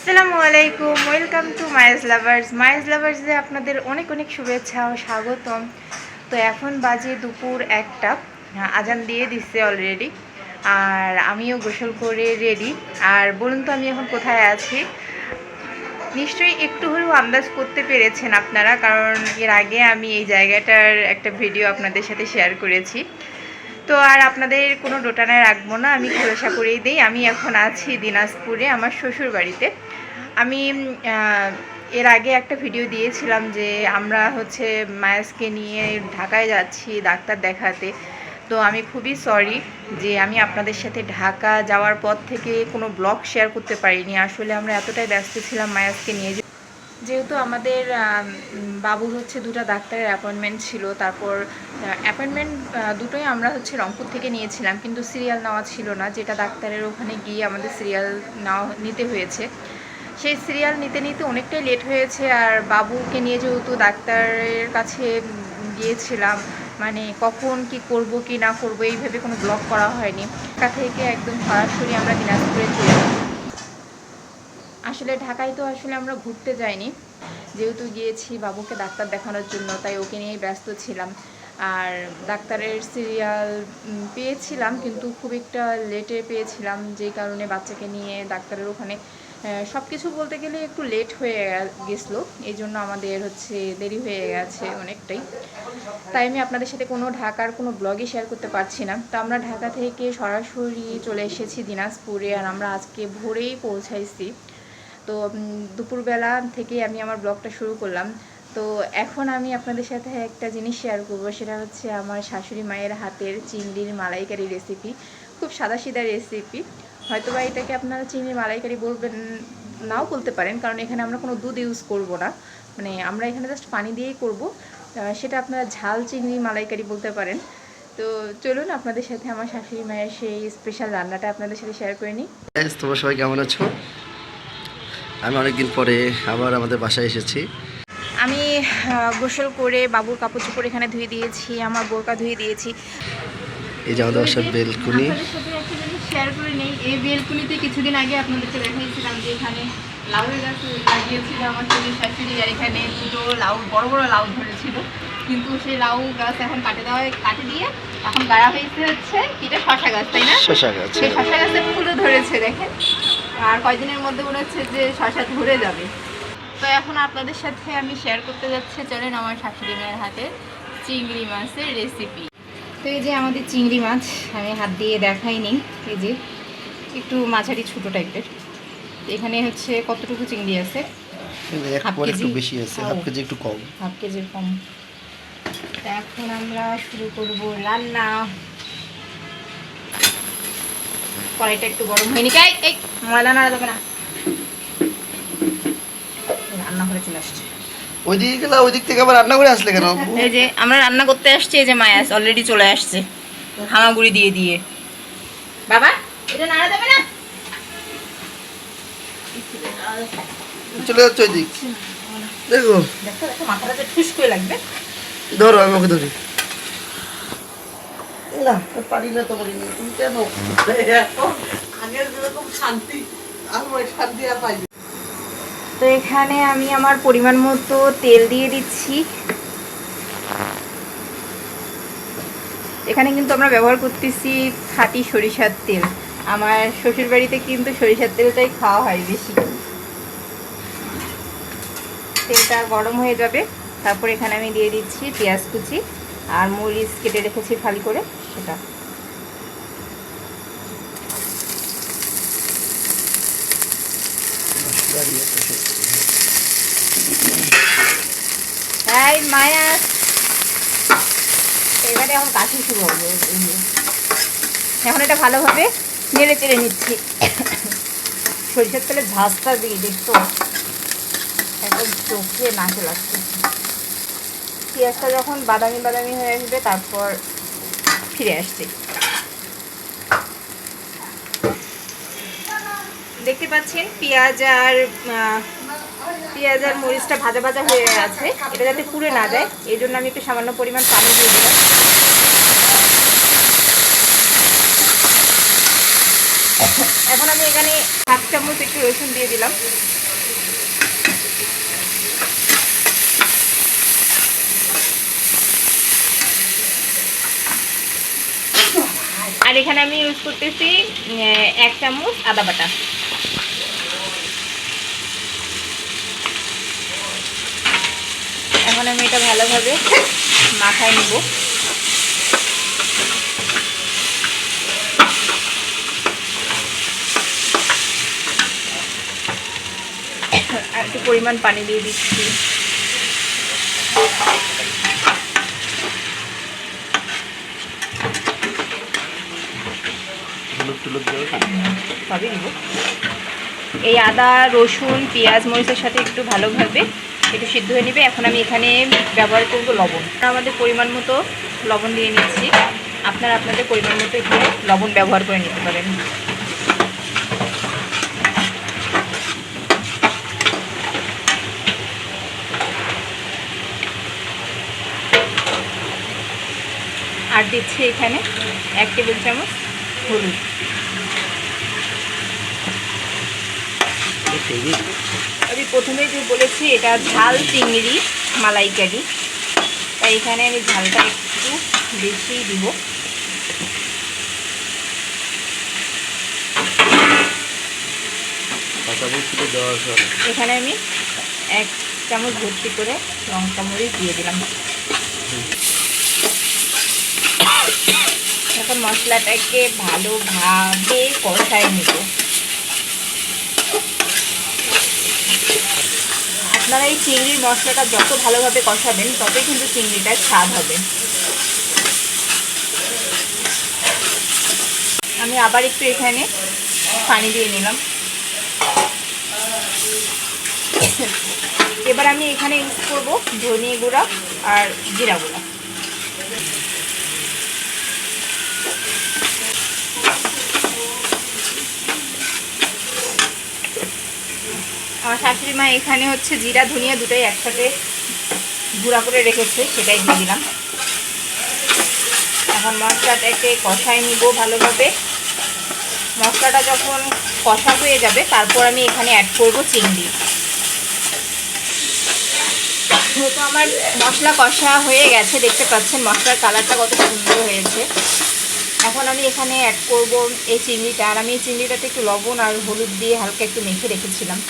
আসসালামু আলাইকুম, welcome to মাইজ লাভার্সে আপনাদের অনেক অনেক শুভেচ্ছা ও স্বাগতম। তো এখন বাজে দুপুর 1টা, আজান দিয়ে দিচ্ছে অলরেডি। আর আমিও গোসল করে রেডি। আর বলুন তো আমি এখন কোথায় আছি? নিশ্চয়ই একটু হলেও আন্দাজ করতে পেরেছেন আপনারা, কারণ এর আগে আমি এই জায়গাটার একটা ভিডিও আপনাদের সাথে শেয়ার করেছি। তো আর আপনাদের কোনো ডোটানায় রাখবো না, আমি খোলাসা করেই দিই। আমি এখন আছি দিনাজপুরে, আমার শ্বশুর বাড়িতে। আমি এর আগে একটা ভিডিও দিয়েছিলাম যে আমরা হচ্ছে মায়াসকে নিয়ে ঢাকায় যাচ্ছি ডাক্তার দেখাতে। তো আমি খুবই সরি যে আমি আপনাদের সাথে ঢাকা যাওয়ার পর থেকে কোনো ব্লগ শেয়ার করতে পারিনি। আসলে আমরা এতটাই ব্যস্ত ছিলাম মায়াসকে নিয়ে, যেহেতু আমাদের বাবুর হচ্ছে 2টা ডাক্তারের অ্যাপয়েন্টমেন্ট ছিল। তারপর অ্যাপয়েন্টমেন্ট দুটোই আমরা হচ্ছে রংপুর থেকে নিয়েছিলাম, কিন্তু সিরিয়াল নেওয়া ছিল না, যেটা ডাক্তারের ওখানে গিয়ে আমাদের সিরিয়াল নিতে হয়েছে। সেই সিরিয়াল নিতে নিতে অনেকটাই লেট হয়েছে। আর বাবুকে নিয়ে যেহেতু ডাক্তারের কাছে গিয়েছিলাম, মানে কখন কি করব কি না করব এই ভেবে কোনো ব্লগ করা হয়নি। ঢাকা থেকে একদম সরাসরি আমরা দিনাজপুরে চলে যাই। আসলে ঢাকায় তো আসলে আমরা ঘুরতে যাইনি, যেহেতু গিয়েছি বাবুকে ডাক্তার দেখানোর জন্য, তাই ওকে নিয়েই ব্যস্ত ছিলাম। আর ডাক্তারের সিরিয়াল পেয়েছিলাম, কিন্তু খুব একটা লেটে পেয়েছিলাম, যেই কারণে বাচ্চাকে নিয়ে ডাক্তারের ওখানে সব কিছু বলতে গেলে একটু লেট হয়ে গেছিলো। এই জন্য আমাদের হচ্ছে দেরি হয়ে গেছে অনেকটাই। তাই আমি আপনাদের সাথে কোনো ঢাকার কোনো ব্লগই শেয়ার করতে পারছি না। তো আমরা ঢাকা থেকে সরাসরি চলে এসেছি দিনাজপুরে, আর আমরা আজকে ভোরেই পৌঁছাইছি। তো দুপুরবেলা থেকে আমি আমার ব্লগটা শুরু করলাম। তো এখন আমি আপনাদের সাথে একটা জিনিস শেয়ার করবো, সেটা হচ্ছে আমার শাশুড়ি মায়ের হাতের চিংড়ির মালাইকারি রেসিপি। খুব সাদাসিধা রেসিপি, হয়তোবা এটাকে আপনারা চিংড়ির মালাইকারি বলবেন, নাও বলতে পারেন, কারণ এখানে আমরা কোনো দুধ ইউজ করব না। মানে আমরা এখানে জাস্ট পানি দিয়েই করব। সেটা আপনারা ঝাল চিংড়ি মালাইকারি বলতে পারেন। তো চলুন আপনাদের সাথে আমার শাশুড়ি মায়ের সেই স্পেশাল রান্নাটা আপনাদের সাথে শেয়ার করে নিই। তোমরা সবাই কেমন আছো? আমি অনেকদিন পরে আবার আমাদের বাসায় এসেছি। আমি গোসল করে বাবুর কাপড় চোপড় এখানে ধুয়ে দিয়েছি, আমার বোরকা ধুয়ে দিয়েছি। এই যে আমাদের বাসার বেলকুনি। আপনাদের সাথে একটা জিনিস শেয়ার করে নেই, এই বেলকুনিতে কিছুদিন আগে আপনাদেরকে দেখাইছিলাম যে এখানে লাউয়ের গাছ লাগিয়েছিল আমার শ্বশুর শাশুড়ি, আর এখানে দুটো লাউ, বড় বড় লাউ ধরেছিল। কিন্তু সেই লাউ গাছ এখন কাটে দিয়ে এখন গাড়া হয়েছে হচ্ছে এটা শশা গাছ, তাই না? শশা গাছ। সেই শশা গাছে ফুলও ধরেছে দেখেন, আর কয়দিনের মধ্যে মনে হচ্ছে যে শশা ধরে যাবে। তো এখন আপনাদের সাথে আমি শেয়ার করতে যাচ্ছি, চলেন, আমার শাশুড়ি মায়ের হাতে চিংড়ি মাছের রেসিপি। তো এই যে আমাদের চিংড়ি মাছ, আমি হাত দিয়ে দেখাইনি, এই যে একটু মাঝারি ছোটো টাইপের। এখানে হচ্ছে কতটুকু চিংড়ি আছে? হাফ কেজি, একটু বেশি আছে, হাফ কেজি একটু কম, হাফ কেজির কম। এখন আমরা শুরু করব রান্না। কড়াইটা একটু গরম হয়নি, এই ময়লা নাড়া যাবে না, রান্নাঘরে চলে আসছে। ওইদিকে গেলা, ওই দিক থেকে আবার রান্না করে আসলে কেন? এই যে আমরা রান্না করতে আসছি, এই যে মায়াস অলরেডি চলে আসছে হামাগুড়ি দিয়ে দিয়ে। বাবা এটা নাড়া যাবে না, চলে যাচ্ছে ওই দিক। দেখো দেখো দেখো মাথাটা যে ঠুস করে লাগবে। ধরো, আমি ওকে ধরি না, পারি না তো, পারি না। তুমি কেন আগের যেরকম শান্তি আর ওই শান্তি আর পাই। তো এখানে আমি আমার পরিমাণ মতো তেল দিয়ে দিচ্ছি। এখানে কিন্তু আমরা ব্যবহার করতেছি খাঁটি সরিষার তেল। আমার শ্বশুর বাড়িতে কিন্তু সরিষার তেলটাই খাওয়া হয় বেশি। তেলটা গরম হয়ে যাবে, তারপর এখানে আমি দিয়ে দিচ্ছি পেঁয়াজ কুচি আর মরিচ কেটে রেখেছি ফালি করে সেটা। তাই মায়া এবারে এখন কাশি শুরু হবে। এখন এটা ভালোভাবে নেড়ে চেড়ে নিচ্ছি। সরিষার তেলের ঝাঁজটা দিয়ে দেখতো একদম চোখে নাকে লাগছে। পেঁয়াজটা যখন বাদামি বাদামি হয়ে আসবে তারপর ফিরে আসছে। দেখতে পাচ্ছেন পেঁয়াজ আর মরিচটা ভাজা ভাজা হয়ে আছে। এটা যাতে পুড়ে না যায় এই জন্য আমি একটু সামান্য পরিমাণ পানি দিয়ে দিলাম। এখন আমি এখানে 1/2 চামচ একটু রসুন দিয়ে দিলাম। আর এখানে আমি ইউজ করতেছি 1 চামচ আদা বাটা। এখন আমি এটা ভালোভাবে মাখায় নিব। আর একটু পরিমাণ পানি দিয়ে দিচ্ছি। সবই দিব। এই আদা রসুন পেঁয়াজ মরিচের সাথে একটু ভালোভাবে একটু সিদ্ধ হয়ে নেবে। এখন আমি এখানে ব্যবহার করব লবণ। আমাদের পরিমাণ মতো লবণ দিয়ে নিচ্ছি। আপনারা আপনাদের পরিমাণ মতো এখানে লবণ ব্যবহার করে নিতে পারেন। আর দিচ্ছি এখানে 1 টেবিল চামচ হলুদ। আমি প্রথমেই যে বলেছি এটা ঝাল চিংড়ি মালাইকারি, তাই এখানে আমি ঝালটা একটু বেশি দিব। এখানে আমি 1 চামচ ভর্তি করে লঙ্কা মরিচ দিয়ে দিলাম। এখন মশলাটাকে ভালোভাবে কষায় নেব। আপনারা এই চিংড়ির মশলাটা যত ভালোভাবে কষাবেন ততই কিন্তু চিংড়িটার স্বাদ হবে। আমি আবার একটু এখানে পানি দিয়ে নিলাম। এবার আমি এখানে ইউজ করব ধনিয়া গুঁড়া আর জিরা গুঁড়া। আমার শাশুড়ি মা এখানে হচ্ছে জিরা ধনিয়া দুটোই একসাথে গুঁড়া করে রেখেছে, সেটাই দিয়ে দিলাম। এখন মশলাটাকে কষায় নিব ভালোভাবে। মশলাটা যখন কষা হয়ে যাবে তারপর আমি এখানে অ্যাড করব চিংড়ি। তো আমার মশলা কষা হয়ে গেছে, দেখতে পাচ্ছেন মশলার কালারটা কত সুন্দর হয়েছে। এখন আমি এখানে অ্যাড করব এই চিংড়িটা। আর আমি এই চিংড়িটাতে একটু লবণ আর হলুদ দিয়ে হালকা একটু মেখে রেখেছিলাম।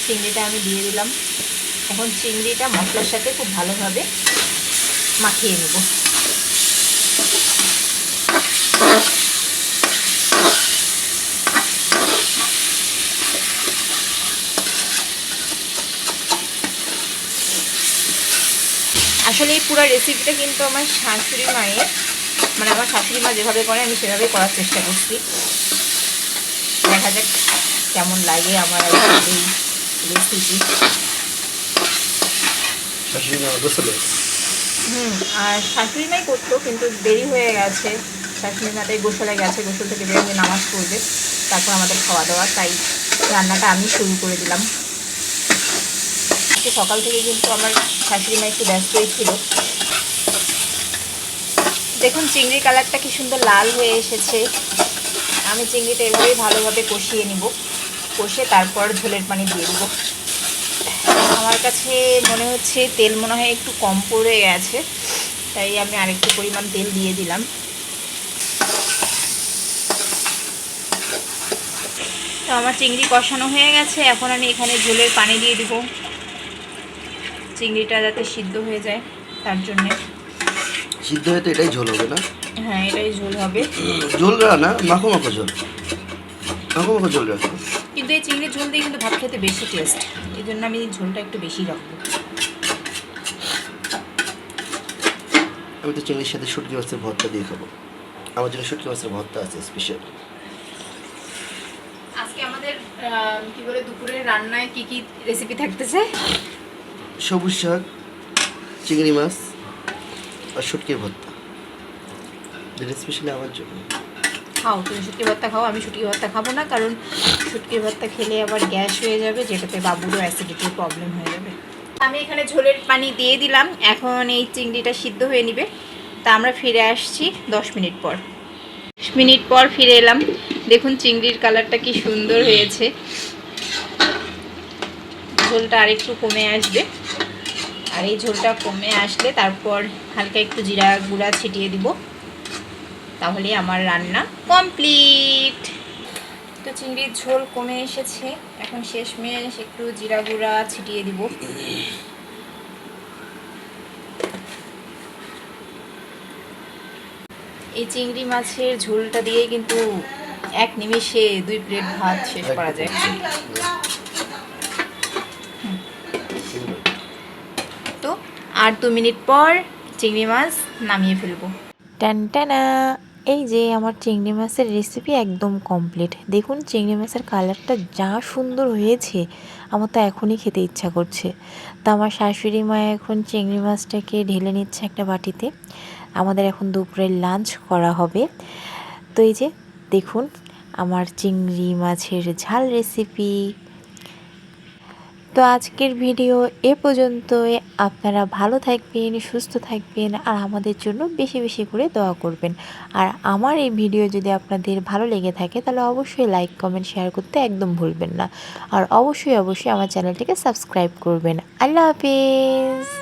চিংড়িটা আমি দিয়ে দিলাম। এখন চিংড়িটা মশলার সাথে খুব ভালোভাবে মাখিয়ে নেব। আসলে এই পুরো রেসিপিটা কিন্তু আমার শাশুড়ি মায়ের, মানে আমার শাশুড়ি মা যেভাবে করে আমি সেভাবেই করার চেষ্টা করছি। দেখা যাক কেমন লাগে আমার এই রেসিপি। আর শাশুড়ি মাই করতো, কিন্তু দেরি হয়ে গেছে। শাশুড়ি মাটাই গোসলে গেছে, গোসল থেকে বেরিয়ে নামাজ পড়বে, তারপর আমাদের খাওয়া দাওয়া, তাই রান্নাটা আমি শুরু করে দিলাম। সকাল থেকে কিন্তু আমার শাশুড়ি মা একটু ব্যস্তই ছিল। দেখুন চিংড়ির কালারটা কি সুন্দর লাল হয়ে এসেছে। আমি চিংড়িটা এভাবেই ভালোভাবে কষিয়ে নিব। কষে তারপর ঝোলের পানি দিয়ে দেবো। আমার কাছে মনে হচ্ছে তেল মনে হয় একটু কম পড়ে গেছে, তাই আমি আরেকটু পরিমাণ তেল দিয়ে দিলাম। তো আমার চিংড়ি কষানো হয়ে গেছে। এখন আমি এখানে ঝোলের পানি দিয়ে দিব, চিংড়িটা যাতে সিদ্ধ হয়ে যায় তার জন্য। সিদ্ধ হয়ে তো এটাই ঝোল হবে না? হ্যাঁ, এটাই ঝোল হবে। ঝোল না, মাখো মাখো ঝোল, মাখো মাখো ঝোল রাখো। কিন্তু এই চিংড়ির ঝোল দিয়ে কিন্তু ভাত খেতে বেশি টেস্ট, এই জন্য আমি ঝোলটা একটু বেশি রাখবো। আমি তো চিংড়ির সাথে শুটকি মাছের ভর্তা দিয়ে খাবো। আমার জন্য শুটকি মাছের ভর্তা আছে স্পেশাল। আজকে আমাদের কি বলে দুপুরের রান্নায় কি কি রেসিপি থাকতেছে? সবুজ শাক, চিংড়ি মাছ আর শুটকির ভর্তা, যেটা স্পেশালি আমার জন্য। খাও, তুমি শুটকি ভর্তা খাও। আমি শুটকি ভর্তা খাবো না, কারণ শুটকি ভর্তা খেলে আবার গ্যাস হয়ে যাবে, যেটাতে বাবুরও অ্যাসিডিটির প্রবলেম হয়ে যাবে। আমি এখানে ঝোলের পানি দিয়ে দিলাম। এখন এই চিংড়িটা সিদ্ধ হয়ে নিবে। তা আমরা ফিরে আসছি 10 মিনিট পর। মিনিট পর ফিরে এলাম। দেখুন চিংড়ির কালারটা কি সুন্দর হয়েছে। ঝোলটা আরেকটু কমে আসবে, আর এই ঝোলটা কমে আসলে তারপর হালকা একটু জিরা গুঁড়া ছিটিয়ে দিব, তাহলে আমার রান্না কমপ্লিট। তো চিংড়ির ঝোল কমে এসেছে, এখন শেষমেশ একটু জিরা গুঁড়া ছিটিয়ে দিব। এই চিংড়ি মাছের ঝোলটা দিয়ে কিন্তু এক নিমিষে 2 প্লেট ভাত শেষ করা যায়। তো আর 2 মিনিট পর চিংড়ি মাছ নামিয়ে ফেলবো। টানটানা, এই যে আমার চিংড়ি মাছের রেসিপি একদম কমপ্লিট। দেখুন চিংড়ি মাছের কালারটা যা সুন্দর হয়েছে, আমার তো এখনই খেতে ইচ্ছা করছে। তো আমার শাশুড়ি মা এখন চিংড়ি মাছটাকে ঢেলে নিচ্ছে একটা বাটিতে। আমাদের এখন দুপুরের লাঞ্চ করা হবে। তো এই যে দেখুন আমার চিংড়ি মাছের ঝাল রেসিপি। তো আজকের ভিডিও এ পর্যন্তই। আপনারা ভালো থাকবেন, সুস্থ থাকবেন, আর আমাদের জন্য বেশি বেশি করে দোয়া করবেন। আর আমার এই ভিডিও যদি আপনাদের ভালো লেগে থাকে তাহলে অবশ্যই লাইক, কমেন্ট, শেয়ার করতে একদম ভুলবেন না। আর অবশ্যই আমার চ্যানেলটিকে সাবস্ক্রাইব করবেন। আল্লাহ হাফিজ।